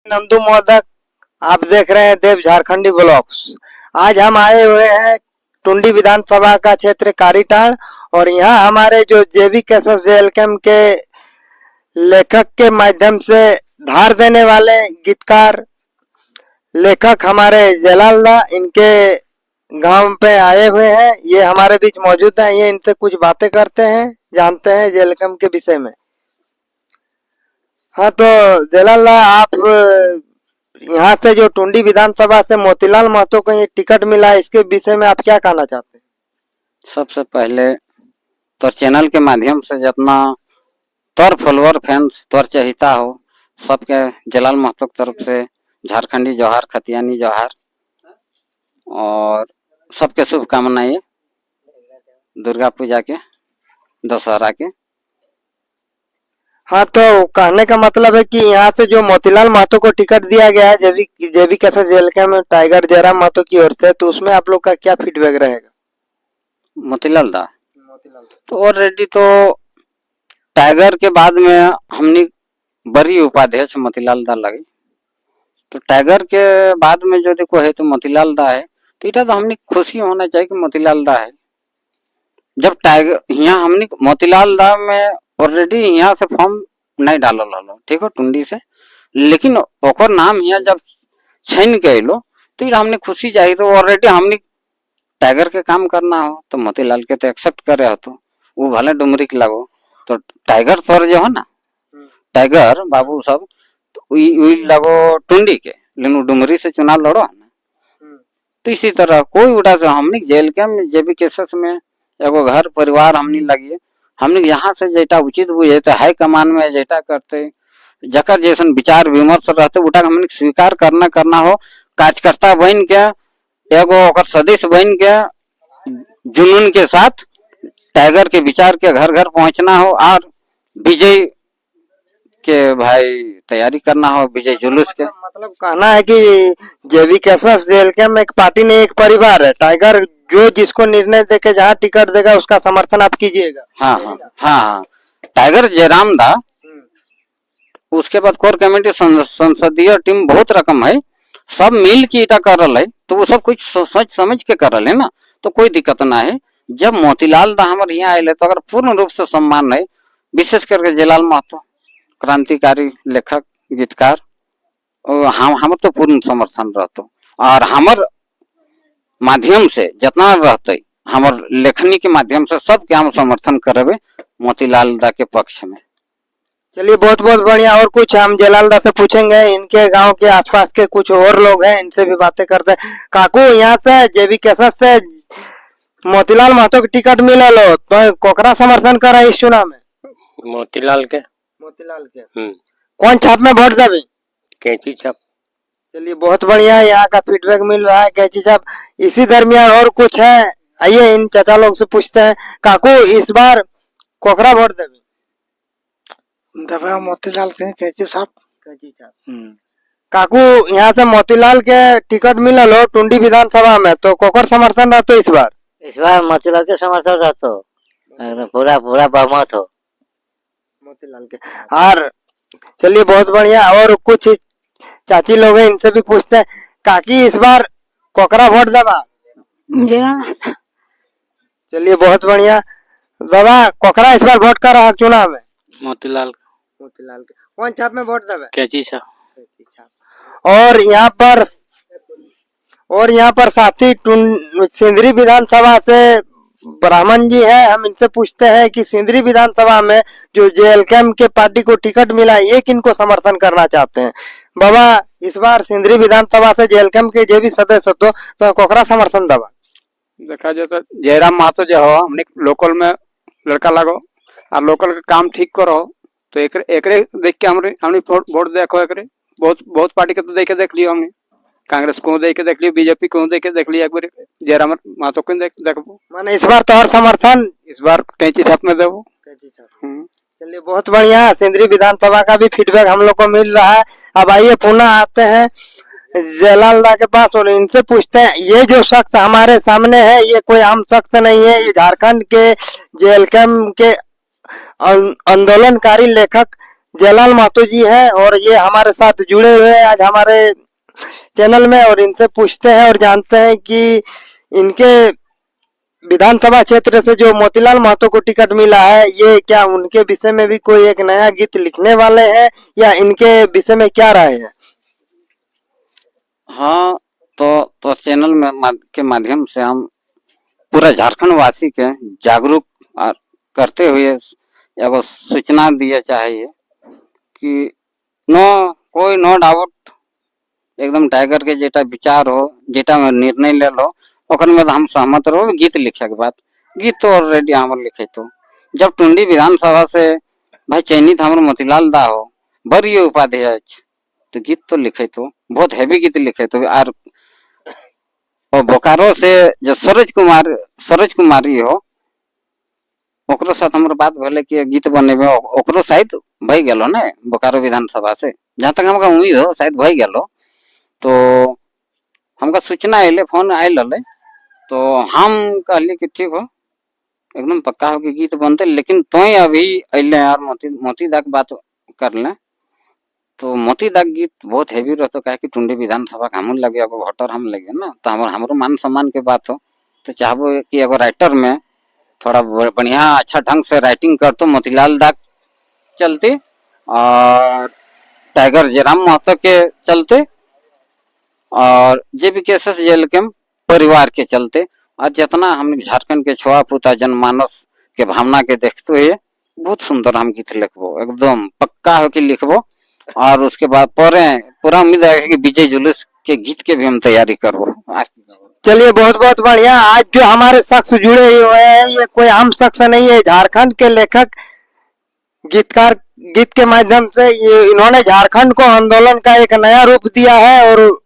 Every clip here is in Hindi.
नंदू मोदक। आप देख रहे हैं देव झारखंडी ब्लॉग्स। आज हम आए हुए हैं टुंडी विधानसभा का क्षेत्र कारीटाड़ और यहाँ हमारे जो JVKSS JLKM के लेखक के माध्यम से धार देने वाले गीतकार लेखक हमारे जयलाल दा इनके गांव पे आए हुए हैं। ये हमारे बीच मौजूद हैं। ये इनसे कुछ बातें करते हैं, जानते हैं JLKM के विषय में। हाँ, तो जयलाल दा, आप यहाँ से जो टुंडी विधानसभा से मोतीलाल महतो को ये टिकट मिला, इसके विषय में आप क्या कहना चाहते हैं? सबसे पहले तोर चैनल के माध्यम से जितना तोर फॉलोअर फैंस तोर चाहता हो सबके जलाल महतो की तरफ से झारखंडी जोहार, खतियानी जोहार और सबके शुभकामनाएं दुर्गा पूजा के, दशहरा के। हाँ, तो कहने का मतलब है कि यहाँ से जो मोतीलाल महतो को टिकट दिया गया है JVKSS JLKM में टाइगर जयराम महतो की ओर से, तो उसमें आप लोग का क्या फीडबैक रहेगा? मोतीलाल दा तो ऑलरेडी तो टाइगर के बाद में हमने बड़ी उपाध्यक्ष मोतीलाल दा लगे, तो टाइगर के बाद में जो देखो है तो मोतीलाल दा है। तो इतना तो हमने खुशी होना चाहिए कि मोतीलाल दा है। जब टाइगर यहाँ हमने मोतीलाल दा में ऑलरेडी यहाँ से फॉर्म नहीं डालल हलो, ठीक है, टुंडी से, लेकिन ओकर नाम यहाँ जब छन के लो तो हमने खुशी चाहिए। तो ऑलरेडी हमने टाइगर के काम करना हो तो मोतीलाल के तो एक्सेप्ट करे हो, तो वो भले डुमरी के लगो तो टाइगर तोर जो है ना, टाइगर बाबू सब तो लगो टुंडी के, लेकिन डुमरी से चुनाव लड़ो है ना। तो इसी तरह कोई उड़ा से हमने JLKM JVKSS में एगो घर परिवार हमने लगी, हमने यहाँ से जेटा उचित बुझे तो हाई कमान में जेटा करते जकर जैसन विचार विमर्श रहते उठा हमने स्वीकार करना हो। कार्यकर्ता बन के एगो सदस्य बन के जुनून के साथ टाइगर के विचार के घर घर पहुंचना हो और विजय के भाई तैयारी करना हो, विजय जुलूस के। मतलब कहना है कि JVKSS JLKM एक पार्टी नहीं, एक परिवार है। टाइगर जो जिसको निर्णय देके जहाँ टिकट देगा उसका समर्थन आप कीजिएगा। हाँ हाँ हाँ हाँ, टाइगर जयराम दा, उसके बाद कोर कमेटी संसदीय टीम बहुत रकम है, सब मिल के इटा कर रहा है, तो वो सब कुछ सोच समझ के कर रहे है ना, तो कोई दिक्कत ना है। जब मोतीलाल दा हमारे यहाँ आये तो अगर पूर्ण रूप से सम्मान है, विशेष करके जयलाल महतो क्रांतिकारी लेखक गीतकार, हम तो पूर्ण समर्थन रहते और हमार माध्यम से जितना रहते हमार लेखनी के माध्यम से सबके हम समर्थन करेंगे मोतीलाल दा के पक्ष में। चलिए, बहुत बहुत बढ़िया। और कुछ हम जयलाल दा से पूछेंगे, इनके गांव के आसपास के कुछ और लोग हैं, इनसे भी बातें करते हैं। काकू, यहाँ से JVKSS से मोतीलाल महतो की टिकट मिला लो तो कोकरा समर्थन कर इस चुनाव में? मोतीलाल के कौन छाप में वोट देवे? कैंची छाप। चलिए, बहुत बढ़िया, यहाँ का फीडबैक मिल रहा है कैंची छाप। इसी दरमियान और कुछ है, आइए इन चाचा लोग से पूछते हैं। काकू, इस बार कोकरा वोट देवे? दबा मोतीलाल के कैंची छाप। काकू, यहाँ से मोतीलाल के टिकट मिला लो टुंडी विधानसभा में, तो कोकर समर्थन रहते इस बार? इस बार मोतीलाल के समर्थन रहते एकदम पूरा पूरा बहुमत हो मोतीलाल के। और चलिए, बहुत बढ़िया। और कुछ चाची लोग हैं, इनसे भी पूछते हैं। काकी, इस बार कोकरा वोट देवा? चलिए, बहुत बढ़िया। दादा, कोकरा इस बार वोट कर रहा चुनाव में? मोतीलाल के। कौन छाप में वोट देवे? कैंची छाप। और यहाँ पर साथी सिंदरी विधानसभा से ब्राह्मण जी है, हम इनसे पूछते हैं कि सिंदरी विधानसभा में जो JLKM के पार्टी को टिकट मिला, ये किनको समर्थन करना चाहते हैं? बाबा, इस बार सिंदरी विधानसभा से JLKM के जो भी सदस्य हो तो कोकरा समर्थन दबा? देखा जाए तो जयराम महतो जो हो, हमने लोकल में लड़का लगो और लोकल का काम ठीक करो, तो एकरे देख के हमने वोट देखो। एकरे बहुत पार्टी के तो देख लियो, हमने कांग्रेस को देख के देख लियो, BJP को देख के देख लियो, एक बार जयराम महतो को देखो। माने इस बार तो और समर्थन इस बार कैंची छाप में देवो। चलिए, बहुत बढ़िया। सिंदरी विधानसभा का भी फीडबैक हम लोग को मिल रहा है। अब आइए पुनः आते हैं जयलाल दा के पास और इनसे पूछते हैं। ये जो शख्स हमारे सामने है, ये कोई आम शख्स नहीं है, ये झारखंड के JLKM के आंदोलनकारी लेखक जयलाल महतो जी हैं और ये हमारे साथ जुड़े हुए हैं आज हमारे चैनल में, और इनसे पूछते हैं और जानते हैं कि इनके विधानसभा क्षेत्र से जो मोतीलाल महतो को टिकट मिला है, ये क्या उनके विषय में भी कोई एक नया गीत लिखने वाले हैं या इनके विषय में क्या राय है? हाँ, तो चैनल में के माध्यम से हम पूरा झारखंड वासी के जागरूक करते हुए एगो सूचना दिए चाहिए कि नो डाउट एकदम टाइगर के जेटा विचार हो, जेटा में निर्णय ले लो, ओकर में हम सहमत रहो। गीत लिखे के बाद गीत तो ऑलरेडी हमर लिखे, तो जब टुंडी विधानसभा से भाई चयनित हमर मोतीलाल दा हो बड़ी उपाध्यक्ष, तो गीत तो लिखे, तो बहुत हैवी गीत लिखे। तो और बोकारो से जो सरोज कुमारी हो, ओकरो साथ हमर बात भले कि गीत बनेबे, ओकरो शायद भई गेलो ना बोकारो विधानसभा से, जहाँ तक हमका उम्मीद हो शायद भई गेलो। तो हमका सूचना आइले, फोन आइल रहे, तो हम कहली कि ठीक हो, एकदम पक्का हो कि गीत बनते, लेकिन तो अभी अइले यार मोती दाग बात कर ले। तो मोती दाग गीत बहुत हैवी रहता, कहे कि टुंडी विधानसभा का हम लगे, अब वोटर हम लगे ना, तो हमरो मान सम्मान के बात हो, तो चाहबो कि एगो राइटर में थोड़ा बढ़िया अच्छा ढंग से राइटिंग कर, तो मोतीलाल दाग चलते और टाइगर जयराम महतो के चलते और JBKSS JLKM परिवार के चलते, और जितना हम झारखंड के छुआ पुता जनमानस के भावना के देखते हुए बहुत सुंदर हम गीत लिखबो, एकदम पक्का हो के लिखबो। और उसके बाद पूरा उम्मीद है कि विजय जुलूस के गीत के भी हम तैयारी करबो। चलिए बहुत बहुत बढ़िया। आज जो हमारे शख्स जुड़े हुए हैं ये कोई आम शख्स नहीं है, झारखंड के लेखक गीतकार, गीत के माध्यम से ये इन्होंने झारखंड को आंदोलन का एक नया रूप दिया है और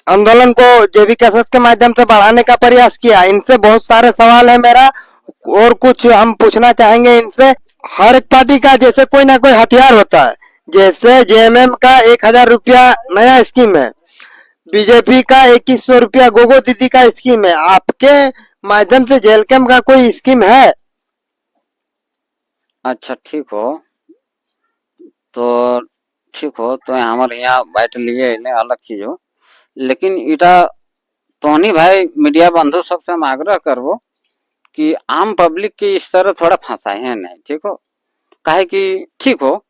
आंदोलन को JBKSS के माध्यम से बढ़ाने का प्रयास किया। इनसे बहुत सारे सवाल है मेरा और कुछ हम पूछना चाहेंगे इनसे। हर एक पार्टी का जैसे कोई ना कोई हथियार होता है, जैसे JMM का 1000 रुपया नया स्कीम है, बीजेपी का 2100 रुपया गोगो दीदी का स्कीम है, आपके माध्यम से JLKM का कोई स्कीम है? अच्छा ठीक हो, तो हमारे यहाँ बैठ लिए अलग चीज हो, लेकिन इटा तोहनी भाई मीडिया बंधु सबसे हम आग्रह करबो कि आम पब्लिक के इस तरह थोड़ा फंसाए है नहीं, ठीक हो। काहे कि ठीक हो,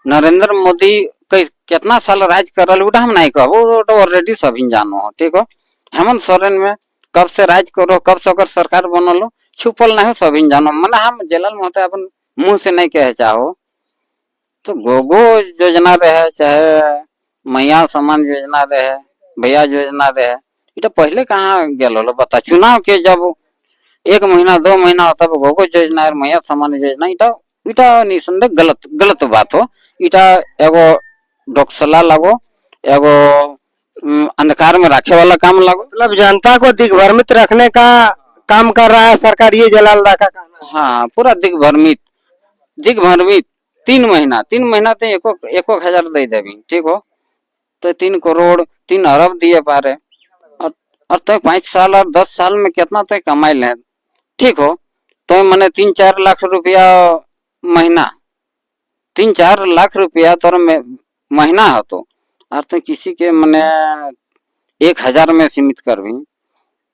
नरेंद्र मोदी कितना साल राज करल उटा हम नहीं कहबो, तो ऑलरेडी सभी जानो हो, ठीक हो। हेमंत सोरेन में कब से राज करो, कब से ओकर सरकार बनलो, छुपल नहीं हो, सभी जानो। मना हम जयलाल महतो अपन मुंह से नहीं कहे चाहो, तो गोगो योजना रहे, चाहे मैया सम्मान योजना रहे, भैया योजना रहे, इटा पहले कहाँ गेल हो बता। चुनाव के जब 1 महीना 2 महीना होता है गोगो योजना और मैया सम्मान योजना, इटा निसंदेह गलत बात हो। इटा एगो डोकसला लगो, एगो अंधकार में रखे वाला काम लगो, मतलब जनता को दिग्भ्रमित रखने का काम कर रहा है सरकार, ये जयलाल दा का कहना है। हाँ, पूरा दिग्भ्रमित 3 महीना तो एको हजार दे देवी, ठीक हो। तो 3 करोड़ 3 अरब दिए पारे, और तो 5 साल और 10 साल में कितना तो कमाई ले, ठीक हो। तो मैंने 3-4 लाख रुपया महीना, 3-4 लाख रुपया तो महीना है, तो और तो किसी के मैंने 1000 में सीमित कर भी,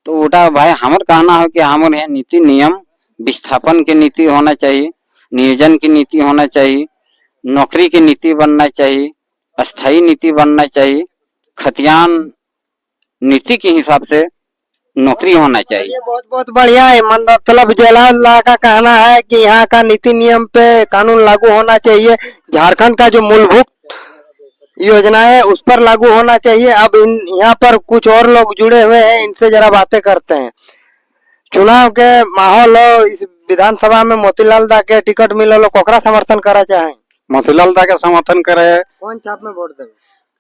तो उठा भाई हमार कहना है कि हमारे यहाँ नीति नियम विस्थापन की नीति होना चाहिए, नियोजन की नीति होना चाहिए, नौकरी की नीति बनना चाहिए, अस्थायी नीति बनना चाहिए, खतियान नीति के हिसाब से नौकरी होना चाहिए। ये बहुत बहुत बढ़िया है। मतलब जयलाल दा का कहना है कि यहाँ का नीति नियम पे कानून लागू होना चाहिए, झारखंड का जो मूलभूत योजना है उस पर लागू होना चाहिए। अब यहाँ पर कुछ और लोग जुड़े हुए हैं, इनसे जरा बातें करते हैं। चुनाव के माहौल हो, इस विधानसभा में मोतीलाल दा के टिकट मिलल, कोकरा समर्थन करा चाहे? मोतीलाल दा के समर्थन करे। कौन छाप में वोट देवे?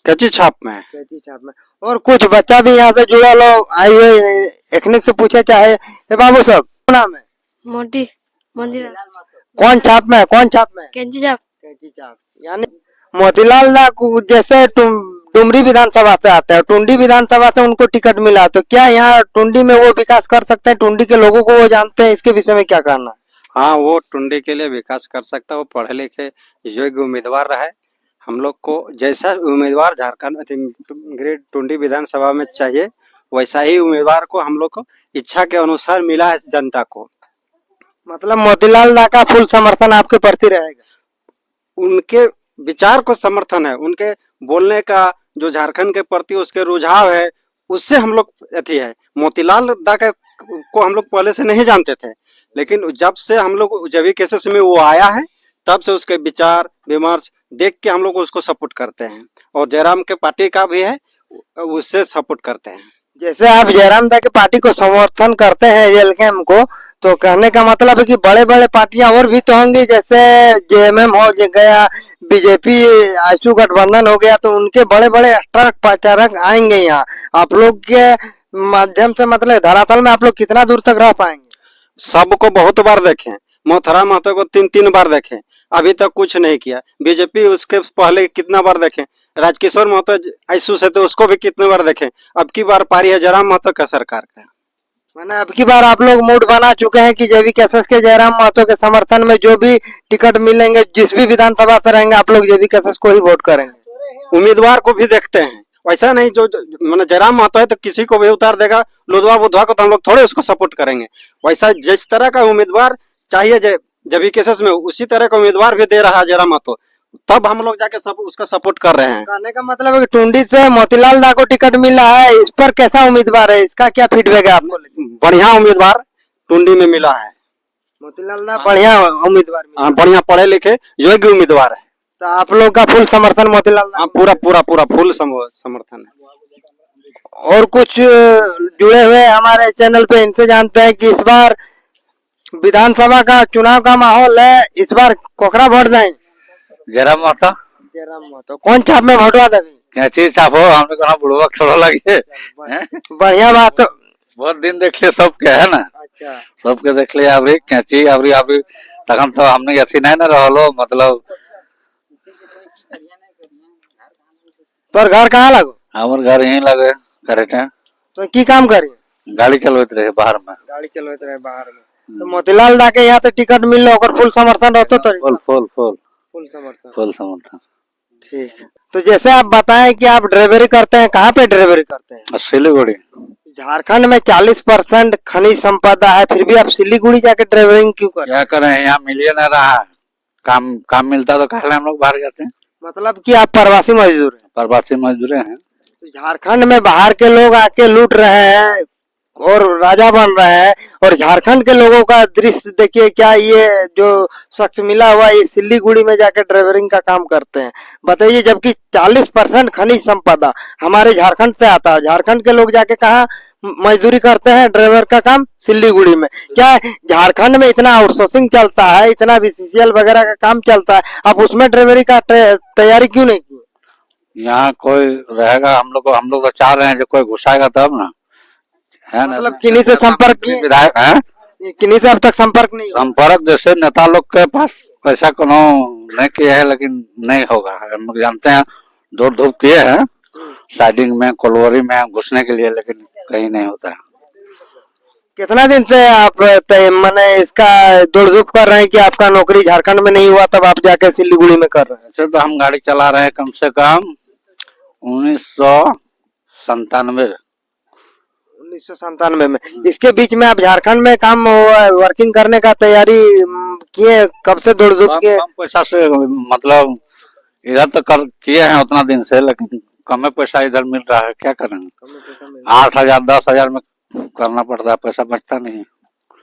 कैची छाप में। कैची छाप में। और कुछ बच्चा भी यहाँ से जुड़ा लो आई हुए, एक से पूछे चाहे बाबू साहब नाम है? मोटी मोतीलाल। कौन छाप में? कौन छाप में? कैंची छाप। कैंची छाप। यानी मोतीलाल दा जैसे डुमरी विधानसभा से आते हैं, टुंडी विधानसभा से उनको टिकट मिला, तो क्या यहाँ टुंडी में वो विकास कर सकते हैं? टुंडी के लोगों को वो जानते हैं, इसके विषय में क्या कहना? हाँ, वो टुंडी के लिए विकास कर सकता है। वो पढ़े लिखे योग्य उम्मीदवार रहे। हम लोग को जैसा उम्मीदवार झारखंड ग्रेड टुंडी विधानसभा में चाहिए, वैसा ही उम्मीदवार को हम लोग को इच्छा के अनुसार मिला है जनता को। मतलब मोतीलाल दा का फुल समर्थन आपके प्रति रहेगा। उनके विचार को समर्थन है, उनके बोलने का जो झारखंड के प्रति उसके रुझाव है, उससे हम लोग अथी है। मोतीलाल दा को हम लोग पहले से नहीं जानते थे, लेकिन जब से हम लोग जब केसेस में वो आया है, तब से उसके विचार विमर्श देख के हम लोग उसको सपोर्ट करते हैं। और जयराम के पार्टी का भी है, उससे सपोर्ट करते हैं। जैसे आप जयराम दा की पार्टी को समर्थन करते हैं जेएलकेएम को, तो कहने का मतलब है कि बड़े बड़े पार्टियां और भी तो होंगी, जैसे जेएमएम हो गया, बीजेपी आशु गठबंधन हो गया, तो उनके बड़े बड़े स्टार प्रचारक आएंगे यहाँ। आप लोग के माध्यम से मतलब धरातल में आप लोग कितना दूर तक रह पाएंगे? सबको बहुत बार देखे, मोथरा महतो को 3 बार देखे, अभी तक कुछ नहीं किया। बीजेपी उसके पहले कितना बार देखे, राजकिशोर महतो आयशु से तो उसको भी कितने बार देखे। अब की बार पारी है जयराम महतो का सरकार का। मैंने अब की बार आप लोग मूड बना चुके हैं कि जेबीके के जयराम महतो के समर्थन में जो भी टिकट मिलेंगे, जिस भी विधानसभा से रहेंगे, आप लोग जेबीके को ही वोट करेंगे। उम्मीदवार को भी देखते हैं, वैसा नहीं जो मैंने जयराम महतो है तो किसी को भी उतार देगा, लुधवा बुधवा को तो हम लोग थोड़े उसको सपोर्ट करेंगे। वैसा जिस तरह का उम्मीदवार चाहिए जब केसेस में, उसी तरह का उम्मीदवार भी दे रहा है जयराम महतो, तब हम लोग जाके उसका सपोर्ट कर रहे हैं। कहने का मतलब है कि टुंडी से मोतीलाल दा को टिकट मिला है, इस पर कैसा उम्मीदवार है, इसका क्या फीडबैक है आपको? बढ़िया उम्मीदवार टुंडी में मिला है। मोतीलाल दा बढ़िया उम्मीदवार मिला। हाँ, बढ़िया पढ़े लिखे योग्य उम्मीदवार है। तो आप लोग का फुल समर्थन मोतीलाल दा? हाँ, पूरा फुल समर्थन है। और कुछ जुड़े हुए हमारे चैनल पे, इनसे जानते हैं कि इस बार विधानसभा का चुनाव का माहौल है, इस बार कोकरा वोट दें? जयराम महतो जयराम महतो कौन छाप में भोटवा देंगे? क्या चीज छापो, हमने कहा बुड़बक थोड़ा लगे हैं? बढ़िया बात। तो बहुत दिन देख ले सबके है ना, अच्छा, सबके देख ले। अभी कैची अभी तखन तो हमने अथी नहीं ना रहलो, मतलब तोर घर कहाँ लगो? हमारे घर यहीं लगे करेटे, तो की काम करी? गाड़ी चलते रहे बाहर में। गाड़ी चलते रहे बाहर में। तो मोतीलाल दा के यहाँ तो टिकट मिल लो, फुल समर्थन रहते तो फुल समर्थन। ठीक है। तो जैसे आप बताएं कि आप ड्राइवरी करते हैं, कहाँ पे ड्राइवरी करते हैं? सिलीगुड़ी। झारखंड में 40% खनिज संपदा है, फिर भी आप सिलीगुड़ी जाके ड्राइवरिंग क्यों कर? क्या करें, यहाँ मिल ही नहीं रहा है। काम मिलता तो काहे हम लोग बाहर जाते हैं। मतलब कि आप प्रवासी मजदूर हैं? प्रवासी मजदूर हैं। तो झारखंड में बाहर के लोग आके लूट रहे हैं और राजा बन रहे हैं, और झारखंड के लोगों का दृश्य देखिए। क्या ये जो शख्स मिला हुआ, ये सिलीगुड़ी में जाके ड्राइवरिंग का काम करते हैं, बताइए। जबकि 40% खनिज संपदा हमारे झारखंड से आता है, झारखंड के लोग जाके कहाँ मजदूरी करते हैं, ड्राइवर का काम सिलीगुड़ी में। क्या झारखंड में इतना आउटसोर्सिंग चलता है, इतना बीसीसीएल वगैरह का काम चलता है, आप उसमें ड्राइवरी का तैयारी क्यों नहीं की? यहाँ कोई रहेगा, हम लोग तो चाह रहे हैं जो कोई घुसाएगा तब ना, है ना। मतलब किन्हीं से संपर्क किए? विधायक है, किन्हीं से अब तक संपर्क नहीं हुआ? संपर्क जैसे नेता लोग के पास पैसा कोनो नहीं किया है, लेकिन नहीं होगा। हम लोग जानते हैं, दौड़ धूप किए हैं साइडिंग में, कोलवरी में घुसने के लिए, लेकिन कहीं नहीं होता है। कितना दिन से आप मैंने इसका दौड़ धूप कर रहे हैं कि आपका नौकरी झारखंड में नहीं हुआ, तब आप जाके सिलीगुड़ी में कर रहे हैं? ऐसे तो हम गाड़ी चला रहे हैं कम से कम 1997 1997 में। इसके बीच में आप झारखंड में काम वर्किंग करने का तैयारी किए? कब से दौड़ धूप किए? कम पैसा से, मतलब इधर तो कर किए हैं उतना दिन से, लेकिन कम पैसा इधर मिल रहा है, क्या करेंगे। 8,000 10,000 में करना पड़ता है, पैसा बचता नहीं।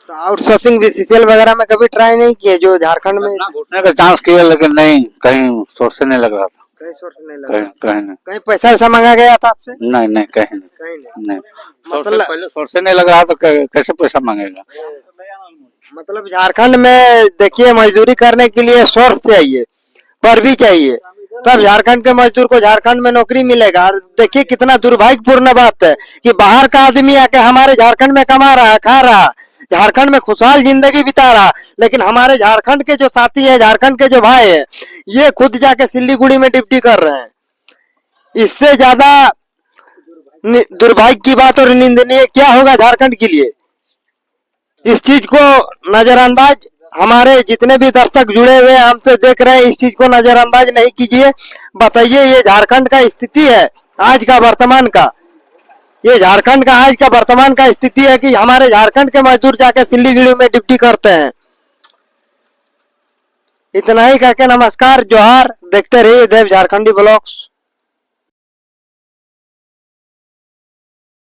तो आउटसोर्सिंग बीसीसीएल वगैरह में कभी ट्राई नहीं किए जो झारखंड में? घुसने का चांस किए, लेकिन नहीं, कहीं सोर्स से नहीं लग रहा था। कहीं सोर्स नहीं लगा? कहीं नहीं। कहीं पैसा वैसा मांगा गया था आपसे? नहीं कहीं नहीं। कहीं नहीं। मतलब पहले सोर्स से नहीं लग रहा तो कैसे पैसा मांगेगा। मतलब झारखंड में देखिए, मजदूरी करने के लिए सोर्स चाहिए, पर भी चाहिए, तब झारखंड के मजदूर को झारखंड में नौकरी मिलेगा। देखिए कितना दुर्भाग्यपूर्ण बात है कि बाहर का आदमी आके हमारे झारखंड में कमा रहा, खा रहा, झारखंड में खुशहाल जिंदगी बिता रहा, लेकिन हमारे झारखंड के जो साथी हैं, झारखंड के जो भाई हैं, ये खुद जाके सिलीगुड़ी में ड्यूटी कर रहे हैं। इससे ज्यादा दुर्भाग्य की बात और निंदनीय क्या होगा झारखंड के लिए? इस चीज को नजरअंदाज हमारे जितने भी दर्शक जुड़े हुए हैं हमसे देख रहे हैं, इस चीज को नजरअंदाज नहीं कीजिए। बताइए ये झारखंड का स्थिति है आज का वर्तमान का, ये झारखंड का आज का वर्तमान का स्थिति है कि हमारे झारखंड के मजदूर जाके सिल्लीगुड़ी में ड्यूटी करते हैं। इतना ही कहकर नमस्कार, जोहार। देखते रहिए देव झारखंडी ब्लॉग्स।